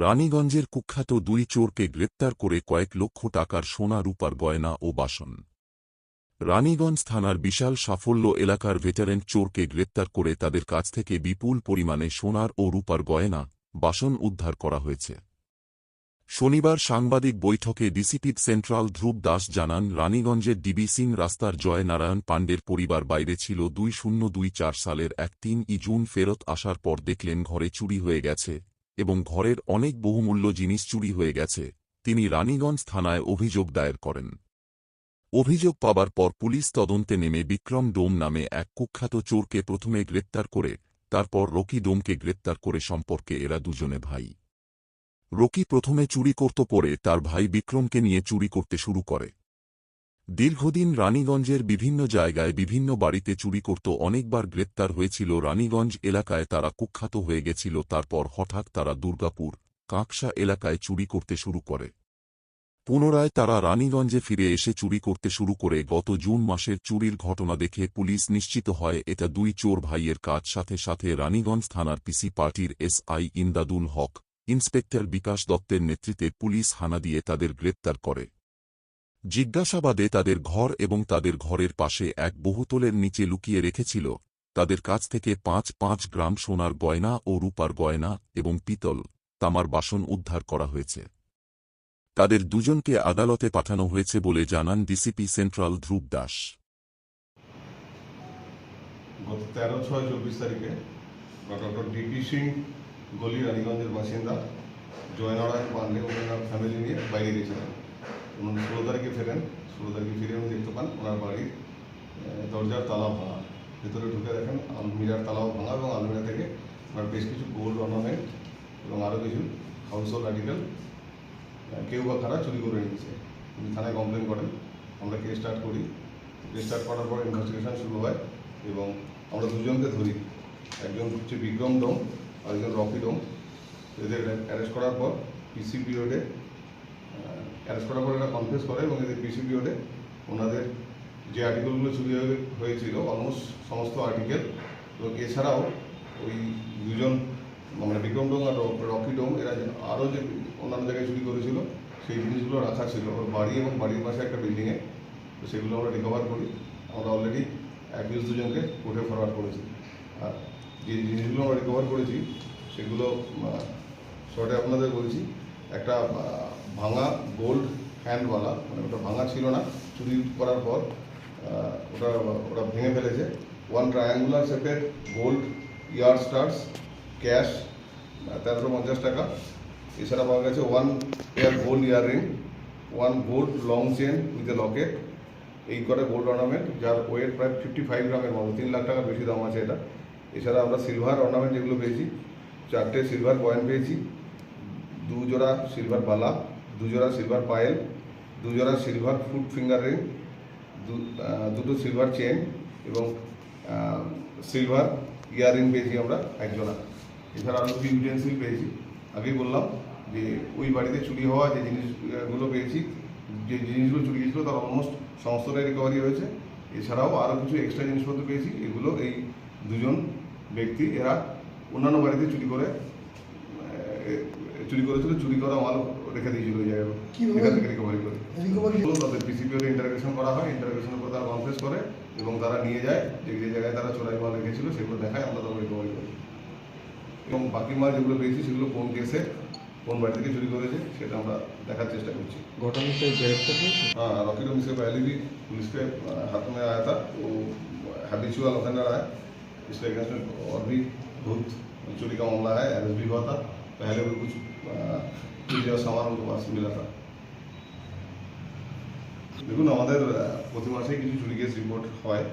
রানীগঞ্জের কুখ্যাত দুই চোরকে গ্রেপ্তার করে কয়েক লক্ষ টাকার সোনা রূপার গয়না ও বাসন। রানীগঞ্জ থানার বিশাল সাফল্য এলাকার ভেটারেন চোরকে গ্রেপ্তার করে তাদের কাছ থেকে বিপুল পরিমাণে সোনার ও রূপার গয়না, বাসন উদ্ধার করা হয়েছে। শনিবার সাংবাদিক বৈঠকে ডিসিপি সেন্ট্রাল ধ্রুব দাস জানান, রানীগঞ্জের ডিবি সিং রাস্তার জয় নারায়ণ পাণ্ডের পরিবার বাইরে ছিল 2024 সালের 3 জুন ফেরত আসার পর দেখলেন ঘরে চুরি হয়ে গেছে এবং ঘরের অনেক বহুমূল্য জিনিস চুরি হয়ে গেছে। তিনি রানীগঞ্জ থানায় অভিযোগ দায়ের করেন। অভিযোগ পাবার পর পুলিশ তদন্তে নেমে বিক্রম ডোম নামে এক কুখ্যাত চোরকে প্রথমে গ্রেপ্তার করে তারপর রকি ডোমকে গ্রেপ্তার করে। সম্পর্কে এরা দুজনে ভাই। রকি প্রথমে চুরি করত, পরে তার ভাই বিক্রমকে নিয়ে চুরি করতে শুরু করে। দীর্ঘদিন রানীগঞ্জের বিভিন্ন জায়গায় বিভিন্ন বাড়িতে চুরি করত, অনেকবার গ্রেপ্তার হয়েছিল। রানীগঞ্জ এলাকায় তারা কুখ্যাত হয়ে গেছিল। তারপর হঠাৎ তারা দুর্গাপুর, কাঁকসা এলাকায় চুরি করতে শুরু করে। পুনরায় তারা রানীগঞ্জে ফিরে এসে চুরি করতে শুরু করে। গত জুন মাসের চুরির ঘটনা দেখে পুলিশ নিশ্চিত হয় এটা দুই চোর ভাইয়ের কাজ। সাথে সাথে রানীগঞ্জ থানার পিসি পার্টির এসআই ইমদাদুল হক, ইন্সপেক্টর বিকাশ দত্তের নেতৃত্বে পুলিশ হানা দিয়ে তাদের গ্রেপ্তার করে। জিজ্ঞাসাবাদে তাদের ঘর এবং তাদের ঘরের পাশে এক বহুতলের নিচে লুকিয়ে রেখেছিল তাদের কাছ থেকে 5 গ্রাম সোনার গয়না ও রূপার গয়না এবং পিতল, তামার বাসন উদ্ধার করা হয়েছে। তাদের দুজনকে আদালতে পাঠানো হয়েছে বলে জানান ডিসিপি সেন্ট্রাল ধ্রুব দাস। গত 13/6/24 তারিখে ডক্টর ডিপি সিং গলি রানীগঞ্জের বাসিন্দা জয়নারায়ণ পাণ্ডে ওনার ফ্যামিলি নিয়ে বাইরে গেছিলেন। উনি 16 তারিখে ফেরেন। 16 তারিখে ফিরে উনি দেখতে পান ওনার বাড়ির দরজার তালা ভাঙা। ভেতরে ঢুকে দেখেন আলমিরার তালাও ভাঙা এবং আলমিরা থেকে ওনার বেশ কিছু গোল্ড অর্নামেন্ট এবং আরও কিছু হাউস হোল্ড আর্টিকেল কেউ বা কারা চুরি করে নিয়েছে। উনি থানায় কমপ্লেন করেন। আমরা কেস স্টার্ট করি। কেস স্টার্ট করার পর ইনভেস্টিগেশন শুরু হয় এবং আমরা দুজনকে ধরি। একজন হচ্ছে বিক্রম ডোম আর একজন রকি ডোম। এদের অ্যারেস্ট করার পর পিসি পিরিয়ডে এরা কনফেস করে এবং এদের পিসি পিরিয়ডে ওনাদের যে আর্টিকেলগুলো চুরি হয়েছিল অলমোস্ট সমস্ত আর্টিকেল এবং এছাড়াও ওই দুজন মানে বিক্রম ডোম আর রকি ডোম এরা আরও যে অন্যান্য জায়গায় চুরি করেছিল সেই জিনিসগুলো রাখা ছিল ওর বাড়ি এবং বাড়ির পাশে একটা বিল্ডিংয়ে। তো সেগুলো আমরা রিকভার করি। আমরা অলরেডি অ্যাকিউজ দুজনকে কোর্টে ফরওয়ার্ড করেছি। আর যে জিনিসগুলো আমরা রিকভার করেছি সেগুলো শর্টে আপনাদের বলছি। একটা ভাঙা গোল্ড হ্যান্ডওয়ালা, মানে ওটা ভাঙা ছিল না, চুরি করার পর ওটা ভেঙে ফেলেছে। 1 ট্রায়াঙ্গুলার শেপের গোল্ড ইয়ার স্টার্স ক্যাশ 1350 টাকা। এছাড়া পাওয়া গেছে 1 pair gold earring, 1 gold long chain with a Locket, এই কটা গোল্ড অর্নামেন্ট যার ওয়েট প্রায় 55 গ্রামের মতো, 3 লাখ টাকার বেশি দাম আছে এটা। এছাড়া আমরা সিলভার অর্নামেন্ট যেগুলো পেয়েছি, 4টে সিলভার কয়েন পেয়েছি, 2 জোড়া সিলভার বালা, 2 জোড়া সিলভার পায়েল, 2 জোড়া সিলভার ফুট ফিঙ্গার রিং, 2টো সিলভার চেন এবং সিলভার ইয়াররিং পেয়েছি আমরা 1 জোড়া। এছাড়া আরও কিছু ইউটেন্সিল পেয়েছি। আগেই বললাম যে ওই বাড়িতে চুরি হওয়া যে জিনিসগুলো পেয়েছি, যে জিনিসগুলো চুরি গিয়েছিল তার অলমোস্ট সমস্তটাই রিকভারি হয়েছে। এছাড়াও আরও কিছু এক্সট্রা জিনিসপত্র পেয়েছি। এগুলো এই দুজন ব্যক্তি এরা অন্যান্য বাড়িতে চুরি করেছিল, চুরি করা মাল রেখে দিয়েছিল ওই জায়গায়, এখান থেকে রিকভারি করে। তাদের পিসিপিওতে ইন্টারোগেশন করা হয়। ইন্টারোগেশনের পর তারা কনফেস করে এবং তারা নিয়ে যায় যে জায়গায় তারা চোরাই মাল রেখেছিল সেগুলো দেখায়, আমরা তারপর রিকভারি করি। এবং বাকি মাল যেগুলো পেয়েছি সেগুলো কোন কেসে কোন বাড়ি থেকে চুরি করেছে সেটা আমরা দেখার চেষ্টা করছি। घटना ग्रेफ्तार हाँ, रॉकी डोम से पहले भी पुलिस के हाथ में आया था, वो हैबिचुअल ऑफेंडर है। इसके अगेंस्ट में और भी बहुत चोरी का मामला है, अरेस्ट भी हुआ था। पहले भी कुछ चीज़ और सामान उनके पास मिला था। দেখুন, আমাদের প্রতি মাসেই কিছু চুরি কেস রিপোর্ট হয়,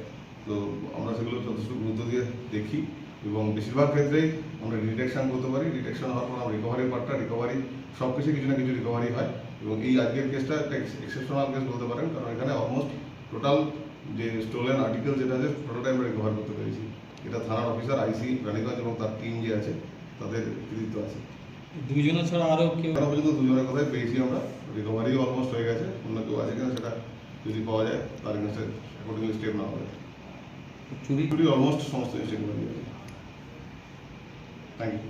তো আমরা সেগুলো যথেষ্ট গুরুত্ব দিয়ে দেখি এবং বেশিরভাগ ক্ষেত্রেই আমরা ডিটেকশন করতে পারি। ডিটেকশন হওয়ার পর আমরা রিকভারির পার্টটা রিকভারি সব কিছু না কিছু রিকভারি হয় এবং এই আজকের কেসটা একটা এক্সেপশনাল কেস বলতে পারেন, কারণ এখানে অলমোস্ট টোটাল যে স্টোলেন আর্টিকেল যেটা আছে টোটালটাই আমরা রিকভার করতে পেরেছি। এটা থানার অফিসার, আইসি রানীগঞ্জ এবং তার টিম যে আছে তাদের কৃতিত্ব আছে। দুজনের ছাড়া আরও কেউ? এখনো পর্যন্ত দুজনের কথাই পেয়েছি আমরা। রিকভারিও অলমোস্ট হয়ে গেছে। অন্য কেউ আছে কিনা সেটা যদি পাওয়া যায় তার এগেন্সটে অ্যাকর্ডিংলি স্টেপ নেওয়া হবে। চুরি অলমোস্ট সমস্ত জিনিস রিকভারি হয়ে গেছে। Thank you.